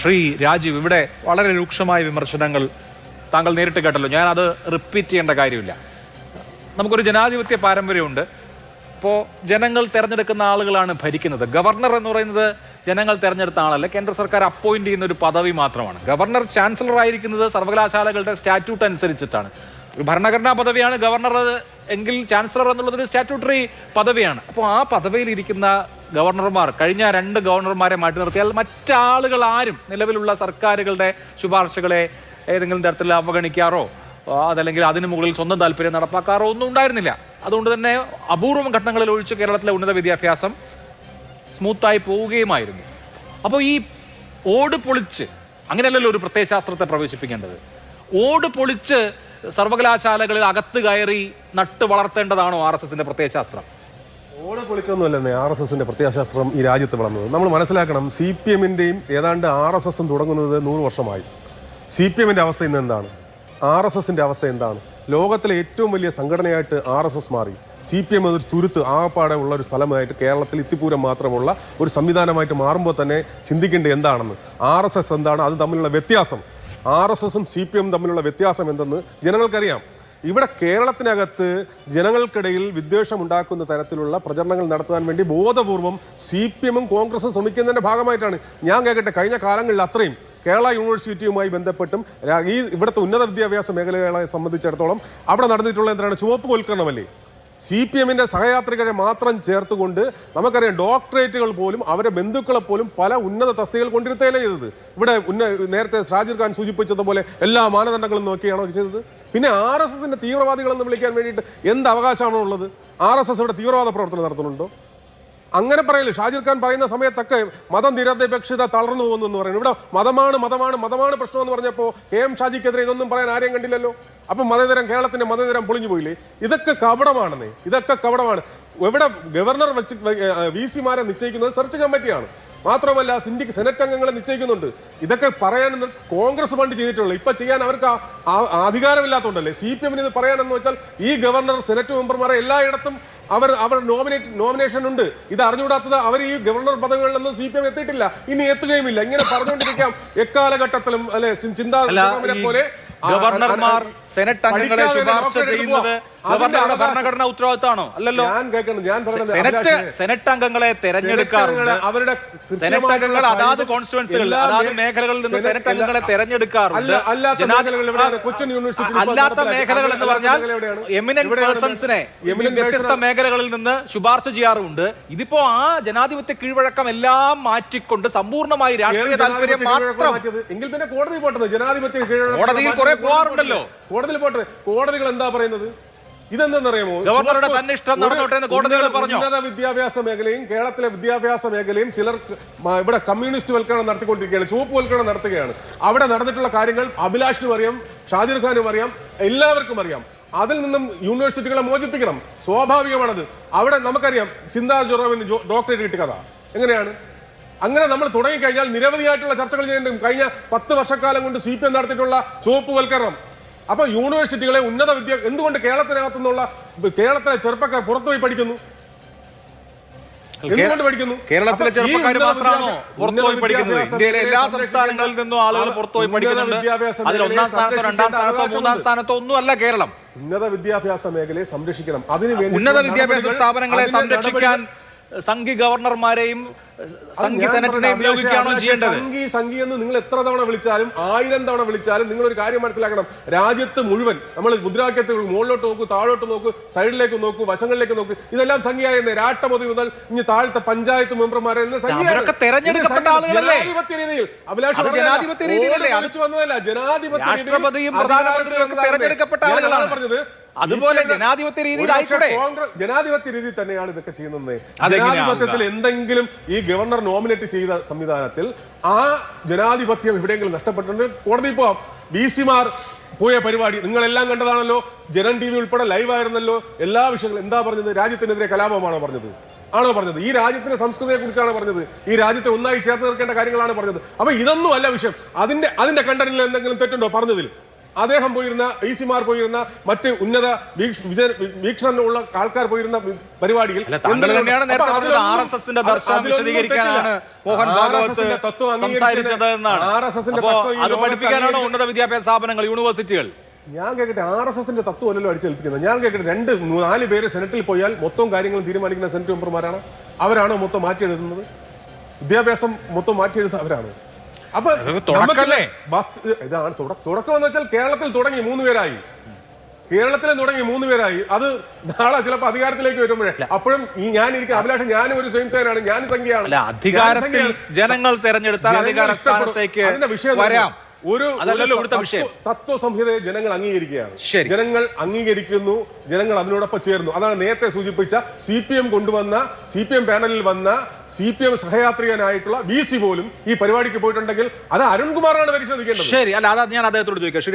ശ്രീ രാജീവ്, ഇവിടെ വളരെ രൂക്ഷമായ വിമർശനങ്ങൾ താങ്കൾ നേരിട്ട് കേട്ടല്ലോ. ഞാൻ അത് റിപ്പീറ്റ് ചെയ്യേണ്ട കാര്യമില്ല. നമുക്കൊരു ജനാധിപത്യ പാരമ്പര്യമുണ്ട്. ഇപ്പോൾ ജനങ്ങൾ തിരഞ്ഞെടുക്കുന്ന ആളുകളാണ് ഭരിക്കുന്നത്. ഗവർണർ എന്ന് പറയുന്നത് ജനങ്ങൾ തിരഞ്ഞെടുത്ത ആളല്ല, കേന്ദ്ര സർക്കാർ അപ്പോയിന്റ് ചെയ്യുന്ന ഒരു പദവി മാത്രമാണ്. ഗവർണർ ചാൻസലർ ആയിരിക്കുന്നത് സർവകലാശാലകളുടെ സ്റ്റാറ്റ്യൂട്ട് അനുസരിച്ചിട്ടാണ്. ഒരു ഭരണഘടനാ പദവിയാണ് ഗവർണർ എങ്കിൽ ചാൻസലർ എന്നുള്ളതൊരു സ്റ്റാറ്റ്യൂട്ടറി പദവിയാണ്. അപ്പോൾ ആ പദവിയിൽ ഇരിക്കുന്ന ഗവർണർമാർ, കഴിഞ്ഞ 2 ഗവർണർമാരെ മാറ്റി നിർത്തിയാൽ മറ്റാളുകൾ ആരും നിലവിലുള്ള സർക്കാരുകളുടെ ശുപാർശകളെ ഏതെങ്കിലും തരത്തിൽ അവഗണിക്കാറോ അതല്ലെങ്കിൽ അതിന് മുകളിൽ സ്വന്തം താല്പര്യം നടപ്പാക്കാറോ ഒന്നും ഉണ്ടായിരുന്നില്ല. അതുകൊണ്ട് തന്നെ അപൂർവം ഘട്ടങ്ങളിൽ ഒഴിച്ച് കേരളത്തിലെ ഉന്നത വിദ്യാഭ്യാസം സ്മൂത്തായി പോവുകയുമായിരുന്നു. അപ്പോൾ ഈ ഓട് പൊളിച്ച്, അങ്ങനെയല്ലല്ലോ ഒരു പ്രത്യയശാസ്ത്രത്തെ പ്രവേശിപ്പിക്കേണ്ടത്. ഓട് പൊളിച്ച് സർവകലാശാലകളിൽ അകത്ത് കയറി നട്ട് വളർത്തേണ്ടതാണോ RSSന്റെ പ്രത്യയശാസ്ത്രം? ഓട് പൊളിച്ചൊന്നുമല്ലെന്നേ RSSന്റെ പ്രത്യയശാസ്ത്രം ഈ രാജ്യത്ത് വളർന്നത്. നമ്മൾ മനസ്സിലാക്കണം, CPMന്റെയും ഏതാണ്ട് RSSും തുടങ്ങുന്നത് 100 വർഷമായി. CPMന്റെ അവസ്ഥ ഇന്ന് എന്താണ്? RSSന്റെ അവസ്ഥ എന്താണ്? ലോകത്തിലെ ഏറ്റവും വലിയ സംഘടനയായിട്ട് RSS മാറി. CPM ഒരു തുരുത്ത് ആകപ്പാടെ ഉള്ള ഒരു സ്ഥലമായിട്ട് കേരളത്തിൽ ഇത്തിപ്പൂരം മാത്രമുള്ള ഒരു സംവിധാനമായിട്ട് മാറുമ്പോൾ തന്നെ ചിന്തിക്കേണ്ടത് എന്താണെന്ന്. RSS എന്താണ്, അത് തമ്മിലുള്ള വ്യത്യാസം, RSSും CPM തമ്മിലുള്ള വ്യത്യാസം എന്തെന്ന് ജനങ്ങൾക്കറിയാം. ഇവിടെ കേരളത്തിനകത്ത് ജനങ്ങൾക്കിടയിൽ വിദ്വേഷം ഉണ്ടാക്കുന്ന തരത്തിലുള്ള പ്രചരണങ്ങൾ നടത്താൻ വേണ്ടി ബോധപൂർവം CPMും കോൺഗ്രസും ശ്രമിക്കുന്നതിൻ്റെ ഭാഗമായിട്ടാണ്. ഞാൻ കേൾക്കട്ടെ, കഴിഞ്ഞ കാലങ്ങളിൽ അത്രയും കേരള യൂണിവേഴ്സിറ്റിയുമായി ബന്ധപ്പെട്ടും ഇവിടുത്തെ ഉന്നത വിദ്യാഭ്യാസ മേഖലകളെ സംബന്ധിച്ചിടത്തോളം അവിടെ നടന്നിട്ടുള്ള എന്താണ്, ചുവപ്പുവൽക്കരണമല്ലേ? CPMന്റെ സഹയാത്രികരെ മാത്രം ചേർത്തുകൊണ്ട് നമുക്കറിയാം, ഡോക്ടറേറ്റുകൾ പോലും അവരെ ബന്ധുക്കളെ പോലും പല ഉന്നത തസ്തികകൾ കൊണ്ടിരുത്തുകയല്ലേ ചെയ്തത്. ഇവിടെ നേരത്തെ ഷാജിർ ഖാൻ സൂചിപ്പിച്ചതുപോലെ എല്ലാ മാനദണ്ഡങ്ങളും നോക്കിയാണോ ചെയ്തത്? പിന്നെ RSSന്റെ തീവ്രവാദികളെന്ന് വിളിക്കാൻ വേണ്ടിയിട്ട് എന്ത് അവകാശമാണോ ഉള്ളത്? RSS ഇവിടെ തീവ്രവാദ പ്രവർത്തനം നടത്തുന്നുണ്ടോ? അങ്ങനെ പറയില്ല. ഷാജിർ ഖാൻ പറയുന്ന സമയത്തൊക്കെ മതം നിരപേക്ഷത തളർന്നു പോകുന്നു എന്ന് പറയുന്നു. ഇവിടെ മതമാണ് പ്രശ്നം എന്ന് പറഞ്ഞപ്പോൾ KM ഷാജിക്കെതിരെ ഇതൊന്നും പറയാൻ ആരെയും കണ്ടില്ലല്ലോ. അപ്പം കേരളത്തിന്റെ മതേതരം പൊളിഞ്ഞു പോയില്ലേ? ഇതൊക്കെ കപടമാണെന്നേ, ഇതൊക്കെ കപടമാണ്. ഇവിടെ ഗവർണർ വെച്ച് VCമാരെ നിശ്ചയിക്കുന്നത് സെർച്ച് കമ്മിറ്റിയാണ്. മാത്രമല്ല സെനറ്റ് അംഗങ്ങളെ നിശ്ചയിക്കുന്നുണ്ട്. ഇതൊക്കെ പറയാനെന്ന് കോൺഗ്രസ് പണ്ട് ചെയ്തിട്ടുള്ളൂ. ഇപ്പൊ ചെയ്യാൻ അവർക്ക് അധികാരമില്ലാത്തതുകൊണ്ടല്ലേ. CPMന് ഇത് പറയാനെന്ന് വെച്ചാൽ ഈ ഗവർണർ സെനറ്റ് മെമ്പർമാരെ എല്ലായിടത്തും അവർ നോമിനേഷൻ ഉണ്ട്. ഇത് അറിഞ്ഞുകൂടാത്തത് അവർ ഈ ഗവർണർ പദവികളിലൊന്നും CPM എത്തിയിട്ടില്ല, ഇനി എത്തുകയുമില്ല. ഇങ്ങനെ പറഞ്ഞുകൊണ്ടിരിക്കാം എക്കാലഘട്ടത്തിലും അല്ലെ. ചിന്താ പോലെ ഗവർണർമാർ സെനറ്റ് അംഗങ്ങളെ ശുപാർശ ചെയ്യുന്നത് ഭരണഘടനാ ഉത്തരവാദിത്തമാണോ? അല്ലല്ലോ. സെനറ്റ് അംഗങ്ങളെ തെരഞ്ഞെടുക്കാറുണ്ട്. അവരുടെ സെനറ്റ് അംഗങ്ങൾ അതാത് കോൺസ്റ്റിറ്റ്യുവൻസികളിൽ അതാത് മേഖലകളിൽ നിന്ന് സെനറ്റ് അംഗങ്ങളെ തെരഞ്ഞെടുക്കാറുണ്ട്. അല്ലാത്ത മേഖലകൾ എന്ന് പറഞ്ഞാൽ എമിനന്റ് പേഴ്സൺസിനെ വ്യത്യസ്ത മേഖലകളിൽ നിന്ന് ശുപാർശ ചെയ്യാറുണ്ട്. ഇതിപ്പോ ആ ജനാധിപത്യ കീഴ്വഴക്കം എല്ലാം മാറ്റിക്കൊണ്ട് സമ്പൂർണ്ണമായി രാഷ്ട്രീയ താല്പര്യം മാത്രം. എങ്കിൽ പിന്നെ കോടതി പോട്ടെ. ജനാധിപത്യ കോടതിയിൽ കുറെ പോകാറുണ്ടല്ലോ. കോടതിയിൽ പോട്ടെ. കോടതികൾ എന്താ പറയുന്നത്? ഇതെന്തെന്നറിയാമോ? ഗവർണറുടെ തന്നിഷ്ടം നടന്നോട്ടെ എന്ന് കോടതികൾ പറഞ്ഞു. ഉന്നത വിദ്യാഭ്യാസ മേഖലയും കേരളത്തിലെ വിദ്യാഭ്യാസ മേഖലയും ചിലർ ഇവിടെ കമ്മ്യൂണിസ്റ്റ് വൽക്കരണം നടത്തിക്കൊണ്ടിരിക്കുകയാണ്, ചുവപ്പുവൽക്കരണം നടത്തുകയാണ്. അവിടെ നടന്നിട്ടുള്ള കാര്യങ്ങൾ അഭിലാഷിനും അറിയാം, ഷാജിർ ഖാനും അറിയാം, എല്ലാവർക്കും അറിയാം. അതിൽ നിന്നും യൂണിവേഴ്സിറ്റികളെ മോചിപ്പിക്കണം, സ്വാഭാവികമാണത്. അവിടെ നമുക്കറിയാം ചിന്താ ജോറാവിന് ഡോക്ടറേറ്റ് കിട്ടിയ കഥ എങ്ങനെയാണ്. അങ്ങനെ നമ്മൾ തുടങ്ങിക്കഴിഞ്ഞാൽ നിരവധിയായിട്ടുള്ള ചർച്ചകൾ ചെയ്യേണ്ടതും. കഴിഞ്ഞ 10 വർഷക്കാലം കൊണ്ട് CPM നടത്തിയിട്ടുള്ള ചുവപ്പുവൽക്കരണം. അപ്പൊ യൂണിവേഴ്സിറ്റികളെ ഉന്നത എന്തുകൊണ്ട് കേരളത്തിനകത്തു നിന്നുള്ള കേരളത്തിലെ ചെറുപ്പക്കാർ പുറത്തുപോയി പഠിക്കുന്നു? എന്തുകൊണ്ട് പഠിക്കുന്നു? കേരളത്തിലെ ചെറുപ്പക്കാർ മാത്രമാണോ പുറത്തുപോയി പഠിക്കുന്നത്? ഇന്ത്യയിലെ എല്ലാ സംസ്ഥാനങ്ങളിൽ നിന്നും ആളുകൾ പുറത്തുപോയി പഠിക്കുന്നുണ്ട്. അതിൽ 1ാം സ്ഥാനത്തോ 2ാം സ്ഥാനത്തോ 3ാം സ്ഥാനത്തോ ഒന്നുമല്ല കേരളം. ഉന്നത വിദ്യാഭ്യാസ മേഖലയെ സംരക്ഷിക്കണം. അതിനുവേണ്ടി ഉന്നത വിദ്യാഭ്യാസ സ്ഥാപനങ്ങളെ സംരക്ഷിക്കാൻ സംഘി ഗവർണർമാരെയും സംഘി സെനറ്റിനെ ഉപയോഗിക്കുകയാണോ ചെയ്യേണ്ടത്? സംഘി എന്ന് നിങ്ങൾ എത്ര തവണ വിളിച്ചാലും 1000 തവണ വിളിച്ചാലും നിങ്ങൾ ഒരു കാര്യം മനസ്സിലാക്കണം. രാജ്യത്ത് മുഴുവൻ നമ്മൾ മുദ്രാവാക്യത്തിൽ മുകളിലോട്ട് നോക്കൂ, താഴോട്ട് നോക്കൂ, സൈഡിലേക്ക് നോക്കൂ, വശങ്ങളിലേക്ക് നോക്കൂ, ഇതെല്ലാം സംഖ്യയായിരുന്നേ. രാഷ്ട്രപതി മുതൽ ഇനി താഴത്തെ പഞ്ചായത്ത് മെമ്പർമാരെ തെരഞ്ഞെടുക്കപ്പെട്ട ആളുകളല്ലേ? ജനാധിപത്യ രീതിയിൽ അഭിലാഷ് വന്നതല്ല, രാഷ്ട്രപതിയും പ്രധാനമന്ത്രിയും തെരഞ്ഞെടുക്കപ്പെട്ട ആളുകളാണ് പറഞ്ഞത്. അതുപോലെ ജനാധിപത്യ രീതിയിൽ ജനാധിപത്യ രീതിയിൽ തന്നെയാണ് ഇതൊക്കെ ചെയ്യുന്നത്. ജനാധിപത്യത്തിൽ എന്തെങ്കിലും ഈ ഗവർണർ നോമിനേറ്റ് ചെയ്ത സംവിധാനത്തിൽ ആ ജനാധിപത്യം എവിടെയെങ്കിലും നഷ്ടപ്പെട്ടിട്ടുണ്ടെങ്കിൽ കോടതിയിൽ പോവാം. VCമാർ പോയ പരിപാടി നിങ്ങളെല്ലാം കണ്ടതാണല്ലോ. ജനൻ TV ഉൾപ്പെടെ ലൈവ് ആയിരുന്നല്ലോ. എല്ലാ വിഷയങ്ങളും എന്താ പറഞ്ഞത്? രാജ്യത്തിനെതിരെ കലാപമാണോ പറഞ്ഞത്? ആണോ പറഞ്ഞത്? ഈ രാജ്യത്തിന്റെ സംസ്കൃതിയെ കുറിച്ചാണ് പറഞ്ഞത്. ഈ രാജ്യത്തെ ഒന്നായി ചേർത്ത് നിർത്തേണ്ട കാര്യങ്ങളാണ് പറഞ്ഞത്. അപ്പൊ ഇതൊന്നും അല്ല വിഷയം. അതിന്റെ കണ്ടന്റിൽ എന്തെങ്കിലും തെറ്റുണ്ടോ പറഞ്ഞതിൽ? അദ്ദേഹം പോയിരുന്ന ഈസിമാർ പോയിരുന്ന മറ്റ് ഉന്നത വീക്ഷണമുള്ള ആൾക്കാർ പോയിരുന്ന പരിപാടിയിൽ താങ്കൾ തന്നെയാണ് നേരത്തെ പറഞ്ഞത് RSSന്റെ ദർശനം വിശദീകരിക്കാനാണ് മോഹൻ ഭാഗവത് സംസാരിച്ചത് എന്നാണ്. അപ്പോ അത് പഠിപ്പിക്കാനാണോ ഉന്നത വിദ്യാഭ്യാസ സ്ഥാപനങ്ങൾ, യൂണിവേഴ്സിറ്റികൾ? ഞാൻ കേൾക്കട്ടെ, RSSന്റെ തത്വമല്ലല്ലോ അടിച്ചേൽപ്പിക്കുന്നത്. ഞാൻ കേൾക്കട്ടെ, 4 പേര് സെനറ്റിൽ പോയാൽ മൊത്തം കാര്യങ്ങളും തീരുമാനിക്കുന്ന സെനറ്റ് മെമ്പർമാരാണ്. അവരാണോ മൊത്തം മാറ്റിയെഴുതുന്നത്? വിദ്യാഭ്യാസം മൊത്തം മാറ്റിയെഴുതുന്നത് അവരാണ്. അപ്പൊ ഇതാണ് തുടക്കം എന്ന് വെച്ചാൽ കേരളത്തിൽ തുടങ്ങി 3 പേരായി. കേരളത്തിലും തുടങ്ങി 3 പേരായി. അത് നാളെ ചിലപ്പോൾ അധികാരത്തിലേക്ക് വരുമ്പോഴേ അപ്പോഴും ഞാൻ എനിക്ക് അഭിലാഷം, ഞാനും ഒരു സ്വയംസേനാണ്, ഞാൻ സംഖ്യയാണ്. അധികാരത്തിൽ ജനങ്ങൾ തെരഞ്ഞെടുത്താൽ അധികാര സ്ഥാനത്തേക്ക് അതിന്റെ വിഷയം വരാം. ഒരു തത്വ സംഹിതയെ ജനങ്ങൾ അംഗീകരിക്കുകയാണ്. ജനങ്ങൾ അംഗീകരിക്കുന്നു, ജനങ്ങൾ അതിനോടൊപ്പം ചേർന്നു. അതാണ് നേരത്തെ സൂചിപ്പിച്ച CPM കൊണ്ടുവന്ന, CPM പാനലിൽ വന്ന CPM സഹയാത്രികനായിട്ടുള്ള VC പോലും ഈ പരിപാടിക്ക് പോയിട്ടുണ്ടെങ്കിൽ അത് അരുൺകുമാറാണ് പരിശോധിക്കേണ്ടത്. ശരി, അല്ല അതാ ഞാൻ അദ്ദേഹത്തോട് ചോദിക്കാം.